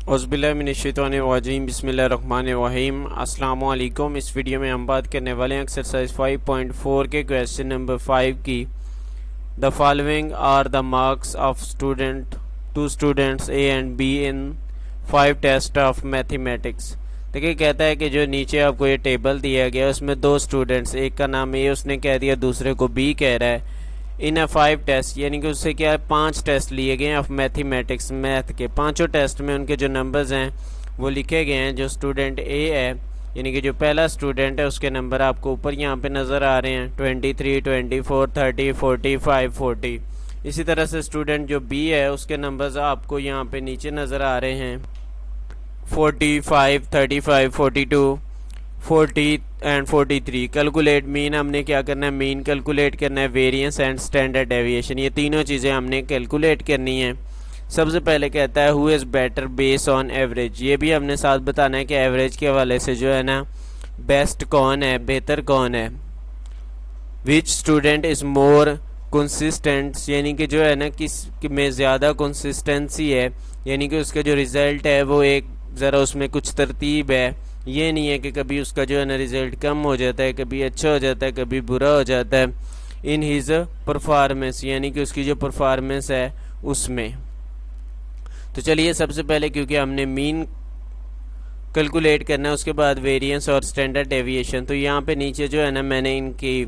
औज़ुबिल्लाहिमिनश्शैतानिर्रजीम बिस्मिल्लाहिर्रहमानिर्रहीम। अस्सलाम वालेकुम। इस वीडियो में हम बात करने वाले हैं एक्सरसाइज 5.4 के क्वेश्चन नंबर 5 की। The following are the marks of two students A and B in 5 test of mathematics. देखिए, कहता है कि जो नीचे आपको ये टेबल दिया गया है उसमें दो स्टूडेंट्स, एक का नाम ए उसने कह दिया, दूसरे को बी कह रहा है। इन 5 टेस्ट यानी कि उससे क्या है 5 टेस्ट लिए गए हैं ऑफ मैथमेटिक्स, मैथ के। पांचों टेस्ट में उनके जो नंबर्स हैं वो लिखे गए हैं। जो स्टूडेंट ए है यानी कि जो पहला स्टूडेंट है उसके नंबर आपको ऊपर यहाँ पे नज़र आ रहे हैं 23, 24, 30, 45, 40। इसी तरह से स्टूडेंट जो बी है उसके नंबर्स आपको यहाँ पे नीचे नज़र आ रहे हैं 45, 35, 42, 40 एंड 43। कैलकुलेट मीन, हमने क्या करना है, मीन कैलकुलेट करना है, वेरिएंस एंड स्टैंडर्ड डेविएशन, ये तीनों चीज़ें हमने कैलकुलेट करनी है। सबसे पहले कहता है who is better base on average, ये भी हमने साथ बताना है कि एवरेज के हवाले से जो है ना बेस्ट कौन है, बेहतर कौन है। विच स्टूडेंट इज़ मोर कंसिस्टेंट, यानी कि जो है ना किस में ज़्यादा कंसिस्टेंसी है, यानी कि उसका जो रिज़ल्ट है वो एक ज़रा उसमें कुछ तरतीब है। ये नहीं है कि कभी उसका जो है ना रिज़ल्ट कम हो जाता है, कभी अच्छा हो जाता है, कभी बुरा हो जाता है। इन हिज परफॉर्मेंस, यानी कि उसकी जो परफॉर्मेंस है उसमें। तो चलिए सबसे पहले, क्योंकि हमने मीन कैलकुलेट करना है, उसके बाद वेरिएंस और स्टैंडर्ड डेविएशन। तो यहाँ पे नीचे जो है ना मैंने इनकी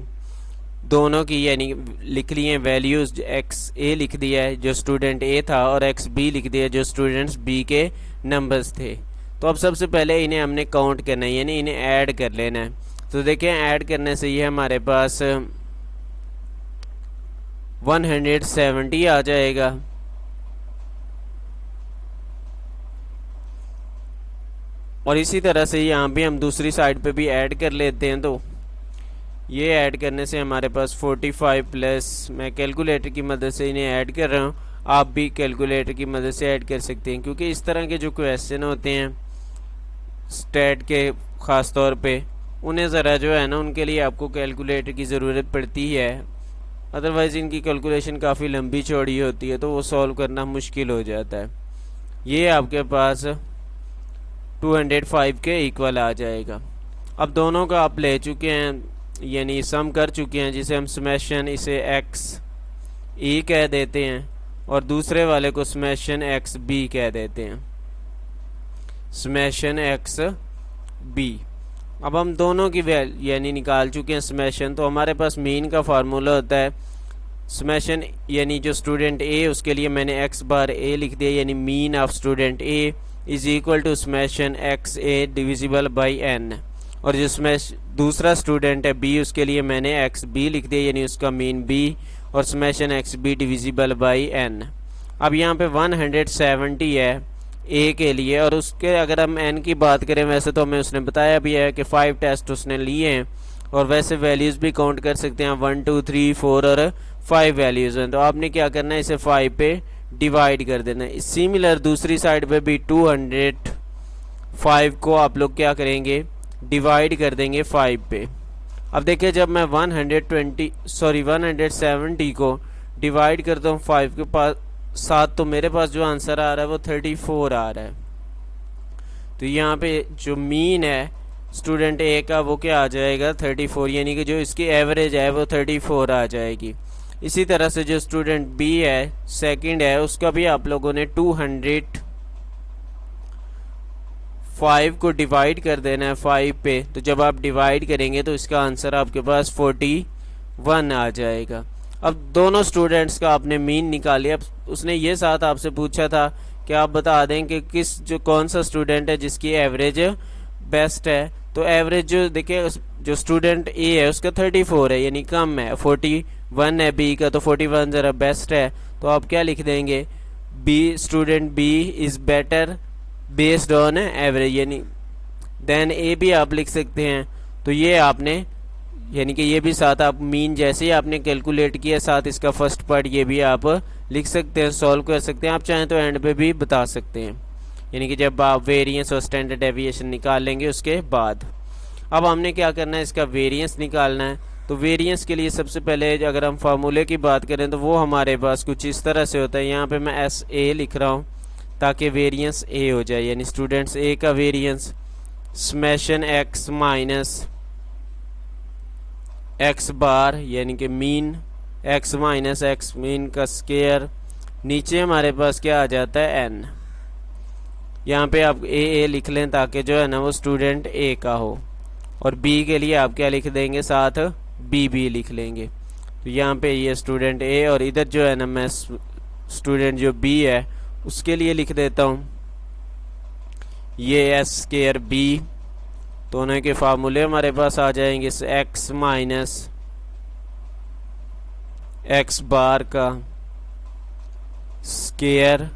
दोनों की यानी लिख ली हैं वैल्यूज़। एक्स ए लिख दिया है जो स्टूडेंट ए था, और एक्स बी लिख दिया जो स्टूडेंट्स बी के नंबर्स थे। तो अब सबसे पहले इन्हें हमने काउंट करना है, यानी इन्हें ऐड कर लेना है। तो देखें, ऐड करने से ये हमारे पास 170 आ जाएगा। और इसी तरह से यहाँ भी हम दूसरी साइड पे भी ऐड कर लेते हैं। तो ये ऐड करने से हमारे पास 45 प्लस, मैं कैलकुलेटर की मदद से इन्हें ऐड कर रहा हूँ, आप भी कैलकुलेटर की मदद से ऐड कर सकते हैं। क्योंकि इस तरह के जो क्वेश्चन होते हैं स्टैट के ख़ास तौर पे, उन्हें ज़रा जो है ना उनके लिए आपको कैलकुलेटर की ज़रूरत पड़ती है। अदरवाइज़ इनकी कैलकुलेशन काफ़ी लंबी चौड़ी होती है तो वो सॉल्व करना मुश्किल हो जाता है। ये आपके पास 205 के इक्वल आ जाएगा। अब दोनों का आप ले चुके हैं, यानी सम कर चुके हैं, जिसे हम स्मैशन इसे एक्स ई कह देते हैं और दूसरे वाले को स्मैशन एक्स बी कह देते हैं, स्मैशन एक्स बी। अब हम दोनों की यानी निकाल चुके हैं स्मैशन। तो हमारे पास मीन का फार्मूला होता है स्मैशन, यानी जो स्टूडेंट ए उसके लिए मैंने एक्स बार ए लिख दिया, यानी mean of student A is equal to summation X A divisible by N. और जो दूसरा स्टूडेंट है बी उसके लिए मैंने एक्स बी लिख दिया, यानी उसका मीन बी और summation X B divisible by N. अब यहाँ पे 170 है ए के लिए, और उसके अगर हम एन की बात करें, वैसे तो हमें उसने बताया भी है कि 5 टेस्ट उसने लिए हैं, और वैसे वैल्यूज़ भी काउंट कर सकते हैं 1, 2, 3, 4 और 5 वैल्यूज़ हैं। तो आपने क्या करना है, इसे 5 पे डिवाइड कर देना है। सिमिलर दूसरी साइड पे भी 205 को आप लोग क्या करेंगे, डिवाइड कर देंगे 5 पे। अब देखिए, जब मैं 170 को डिवाइड करता हूँ 5 के पास साथ, तो मेरे पास जो आंसर आ रहा है वो 34 आ रहा है। तो यहाँ पे जो मीन है स्टूडेंट ए का वो क्या आ जाएगा 34, यानी कि जो इसकी एवरेज है वो 34 आ जाएगी। इसी तरह से जो स्टूडेंट बी है सेकंड है, उसका भी आप लोगों ने 205 को डिवाइड कर देना है 5 पे। तो जब आप डिवाइड करेंगे तो इसका आंसर आपके पास 41 आ जाएगा। अब दोनों स्टूडेंट्स का आपने मीन निकालिए। अब उसने ये साथ आपसे पूछा था कि आप बता दें कि कौन सा स्टूडेंट है जिसकी एवरेज बेस्ट है। तो एवरेज जो देखिए, जो स्टूडेंट ए है उसका 34 है, यानी कम है। 41 है बी का, तो 41 ज़रा बेस्ट है। तो आप क्या लिख देंगे, B student B is better based on average, यानी देन ए भी आप लिख सकते हैं। तो ये आपने यानी कि ये भी साथ आप मीन जैसे ही आपने कैलकुलेट किया, साथ इसका फर्स्ट पार्ट ये भी आप लिख सकते हैं, सॉल्व कर सकते हैं। आप चाहें तो एंड पे भी बता सकते हैं, यानी कि जब आप वेरिएंस और स्टैंडर्ड डेविएशन निकाल लेंगे उसके बाद। अब हमने क्या करना है, इसका वेरिएंस निकालना है। तो वेरिएंस के लिए सबसे पहले अगर हम फार्मूले की बात करें तो वो हमारे पास कुछ इस तरह से होता है। यहाँ पे मैं एस ए लिख रहा हूँ ताकि वेरिएंस ए हो जाए, यानी स्टूडेंट्स ए का variance summation X minus X bar यानी कि mean X minus X mean का स्केयर, नीचे हमारे पास क्या आ जाता है एन। यहाँ पे आप ए लिख लें ताकि जो है ना वो स्टूडेंट ए का हो, और बी के लिए आप क्या लिख देंगे, साथ बी लिख लेंगे। तो यहाँ पे ये स्टूडेंट ए और इधर जो है ना मैं स्टूडेंट जो बी है उसके लिए लिख देता हूँ ये एस स्केयर बी। दोनों के फार्मूले हमारे पास आ जाएंगे, एक्स माइनस एक्स बार का स्केयर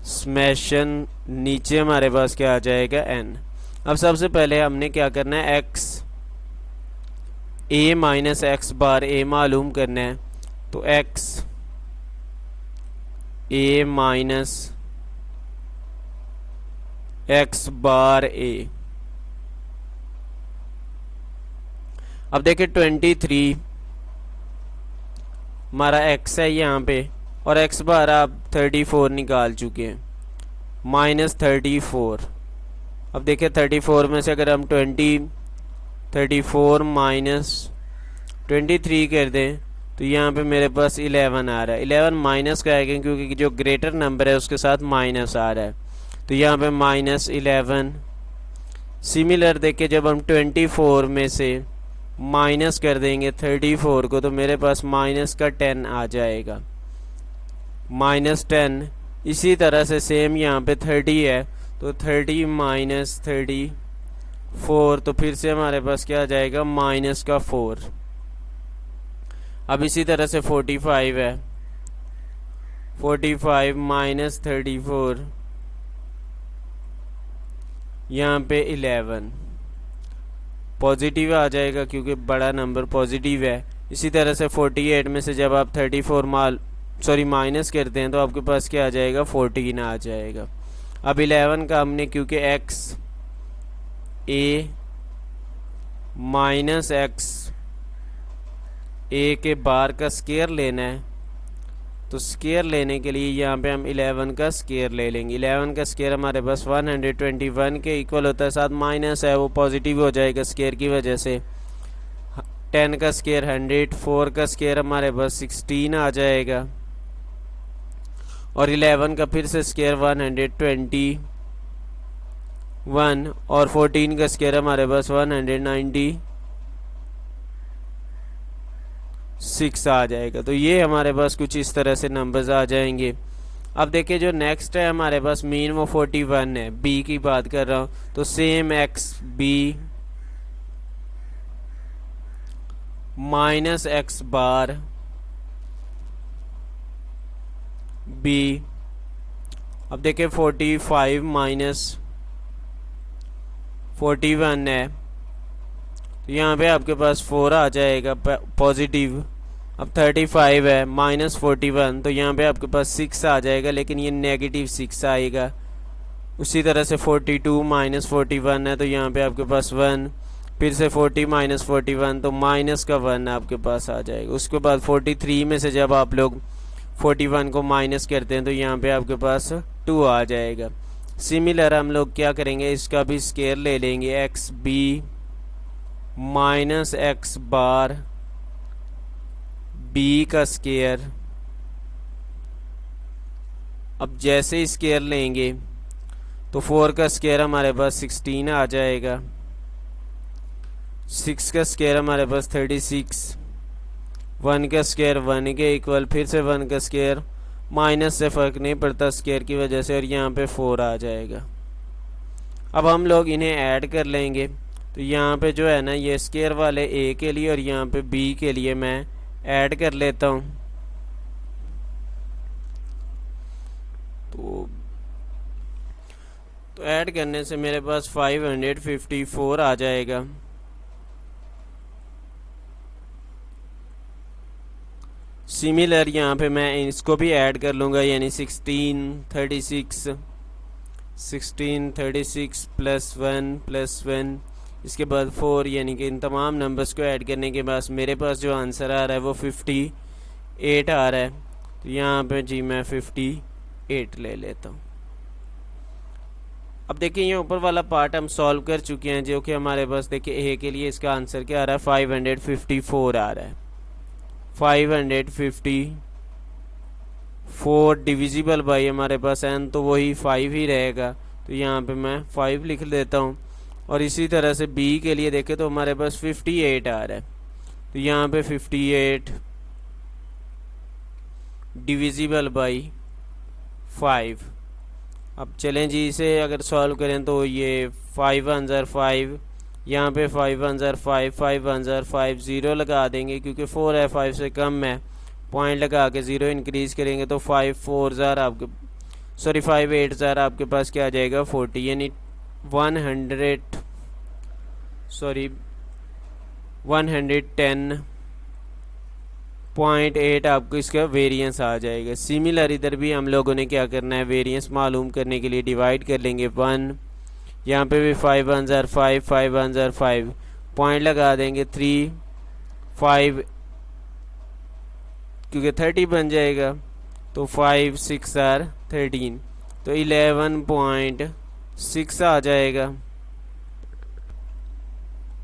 समेशन, नीचे हमारे पास क्या आ जाएगा एन। अब सबसे पहले हमने क्या करना है, एक्स ए माइनस एक्स बार ए मालूम करना है। तो एक्स ए माइनस एक्स बार ए। अब देखिए 23 हमारा एक्स है यहाँ पे, और एक्स बार आप 34 निकाल चुके हैं, माइनस 34। अब देखिए 34 में से अगर हम 34 माइनस 23 कर दें तो यहाँ पे मेरे पास 11 आ रहा है। 11 माइनस का आएगा क्योंकि जो ग्रेटर नंबर है उसके साथ माइनस आ रहा है, तो यहाँ पे माइनस 11। सिमिलर देखिए जब हम 24 में से माइनस कर देंगे 34 को तो मेरे पास माइनस का 10 आ जाएगा, माइनस 10। इसी तरह से सेम यहाँ पे 30 है तो 30 माइनस 34, तो फिर से हमारे पास क्या आ जाएगा, माइनस का 4। अब इसी तरह से 45 है, 45 माइनस 34, यहाँ पे 11 पॉजिटिव आ जाएगा क्योंकि बड़ा नंबर पॉजिटिव है। इसी तरह से 48 में से जब आप 34 माइनस करते हैं तो आपके पास क्या आ जाएगा, 14 आ जाएगा। अब 11 का हमने क्योंकि एक्स ए माइनस एक्स ए के बार का स्केयर लेना है, तो स्केयर लेने के लिए यहाँ पे हम 11 का स्केयर ले लेंगे। 11 का स्केयर हमारे पास 121 के इक्वल होता है, साथ माइनस है वो पॉजिटिव हो जाएगा स्केयर की वजह से। 10 का स्केयर 100, 4 का स्केयर हमारे पास 16 आ जाएगा, और 11 का फिर से स्केयर 121, और 14 का स्केयर हमारे पास 196 आ जाएगा। तो ये हमारे पास कुछ इस तरह से नंबर्स आ जाएंगे। अब देखिए जो नेक्स्ट है हमारे पास मीन वो 41 है, बी की बात कर रहा हूँ, तो same X B minus X bar B. अब देखिए 45 माइनस 41 है, तो यहाँ पे आपके पास 4 आ जाएगा पॉजिटिव। अब 35 है माइनस 41, तो यहाँ पे आपके पास 6 आ जाएगा, लेकिन ये नेगेटिव 6 आएगा। उसी तरह से 42 माइनस 41 है, तो यहाँ पे आपके पास 1, फिर से 40 माइनस 41, तो माइनस का 1 आपके पास आ जाएगा। उसके बाद 43 में से जब आप लोग 41 को माइनस करते हैं तो यहाँ पे आपके पास 2 आ जाएगा। सिमिलर हम लोग क्या करेंगे, इसका भी स्केयर ले लेंगे, x B minus X bar B का स्केयर। अब जैसे ही स्केयर लेंगे तो 4 का स्केयर हमारे पास 16 आ जाएगा, 6 का स्केयर हमारे पास 36, 1 का स्केयर 1 के इक्वल, फिर से 1 का स्केयर, माइनस से फ़र्क नहीं पड़ता स्केयर की वजह से, और यहाँ पे 4 आ जाएगा। अब हम लोग इन्हें ऐड कर लेंगे, तो यहाँ पे जो है ना ये स्केयर वाले ए के लिए और यहाँ पे बी के लिए मैं ऐड कर लेता हूँ। तो ऐड करने से मेरे पास 554 आ जाएगा। सिमिलर यहाँ पे मैं इसको भी ऐड कर लूँगा, यानी 1636 प्लस 1 इसके बाद 4, यानी कि इन तमाम नंबर्स को ऐड करने के बाद मेरे पास जो आंसर आ रहा है वो 58 आ रहा है। तो यहाँ पे जी मैं 58 ले लेता हूँ। अब देखिए ये ऊपर वाला पार्ट हम सॉल्व कर चुके हैं, जो कि हमारे पास देखिए ए के लिए इसका आंसर क्या आ रहा है, 554 आ रहा है। 554 डिविजिबल बाई हमारे पास एन, तो वही 5 ही रहेगा, तो यहाँ पे मैं 5 लिख देता हूँ। और इसी तरह से बी के लिए देखें तो हमारे पास 58 आ रहा है, तो यहाँ पे 58 डिविजिबल बाई 5। अब चलें जी, इसे अगर सॉल्व करें तो ये 5 1 5, यहाँ पे 5 1 5, 5 1 5, 0 लगा देंगे क्योंकि 4 है, 5 से कम है, पॉइंट लगा के 0 इंक्रीज़ करेंगे तो 5 4 आपके 5 8 आपके पास क्या आ जाएगा 40, यानी 110.8 आपको इसका वेरिएंस आ जाएगा। सिमिलर इधर भी हम लोगों ने क्या करना है, वेरिएंस मालूम करने के लिए डिवाइड कर लेंगे 1, यहाँ पे भी 5 1 5, 5 1 5, पॉइंट लगा देंगे 3 5 क्योंकि 30 बन जाएगा, तो 5 6 13, तो 11.6 आ जाएगा।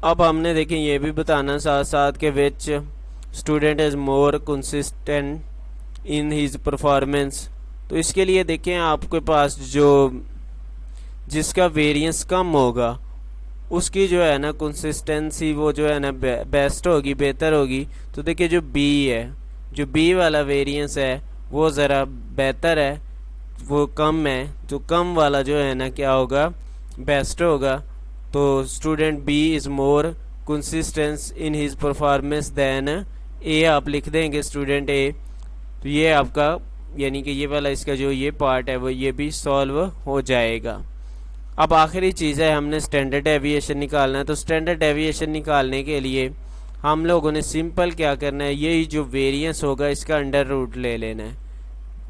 अब हमने देखें ये भी बताना साथ साथ के which student is more consistent in his performance, तो इसके लिए देखें आपके पास जो जिसका वेरिएंस कम होगा उसकी जो है ना कंसिस्टेंसी वो जो है ना बेस्ट होगी, बेहतर होगी। तो देखिए जो बी है, जो बी वाला वेरिएंस है वो ज़रा बेहतर है, वो कम है, जो कम वाला जो है ना क्या होगा, बेस्ट होगा। तो student B is more consistence in his performance than A आप लिख देंगे स्टूडेंट ए। तो ये आपका यानी कि ये वाला इसका जो ये पार्ट है वो ये भी सॉल्व हो जाएगा। अब आखिरी चीज़ है, हमने स्टैंडर्ड डेविएशन निकालना है। तो स्टैंडर्ड डेविएशन निकालने के लिए हम लोगों ने सिंपल क्या करना है, यही जो वेरिएंस होगा इसका अंडर रूट ले लेना है,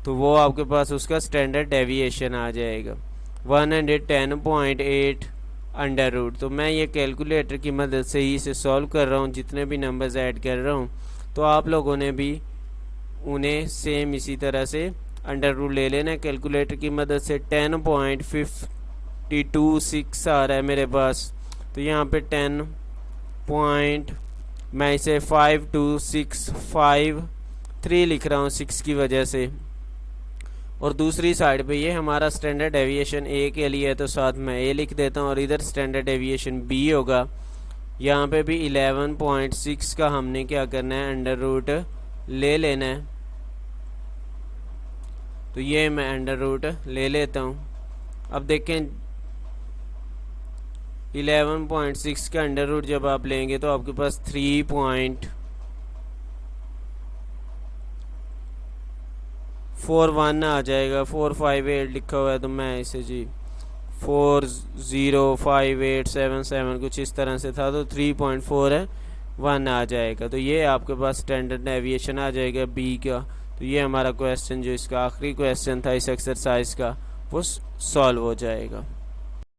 तो वो आपके पास उसका स्टैंडर्ड डेविएशन आ जाएगा 110.8 अंडर रूट। तो मैं ये कैलकुलेटर की मदद से ही इसे सॉल्व कर रहा हूँ, जितने भी नंबर्स ऐड कर रहा हूँ, तो आप लोगों ने भी उन्हें सेम इसी तरह से अंडर रूट ले लेना है कैलकुलेटर की मदद से। 10.526 आ रहा है मेरे पास, तो यहाँ पे 10 पॉइंट मैं इसे 52653 लिख रहा हूँ 6 की वजह से। और दूसरी साइड पे ये हमारा स्टैंडर्ड डेविएशन ए के लिए है, तो साथ में ए लिख देता हूँ, और इधर स्टैंडर्ड डेविएशन बी होगा। यहाँ पे भी 11.6 का हमने क्या करना है, अंडर रूट ले लेना है। तो ये मैं अंडर रूट ले लेता हूँ। अब देखें 11.6 का अंडर रूट जब आप लेंगे तो आपके पास 3.41 आ जाएगा। 458 लिखा हुआ है, तो मैं इसे जी 405877 कुछ इस तरह से था, तो 3.41 आ जाएगा। तो ये आपके पास स्टैंडर्ड डेविएशन आ जाएगा बी का। तो ये हमारा क्वेश्चन जो इसका आखिरी क्वेश्चन था इस एक्सरसाइज का वो सॉल्व हो जाएगा।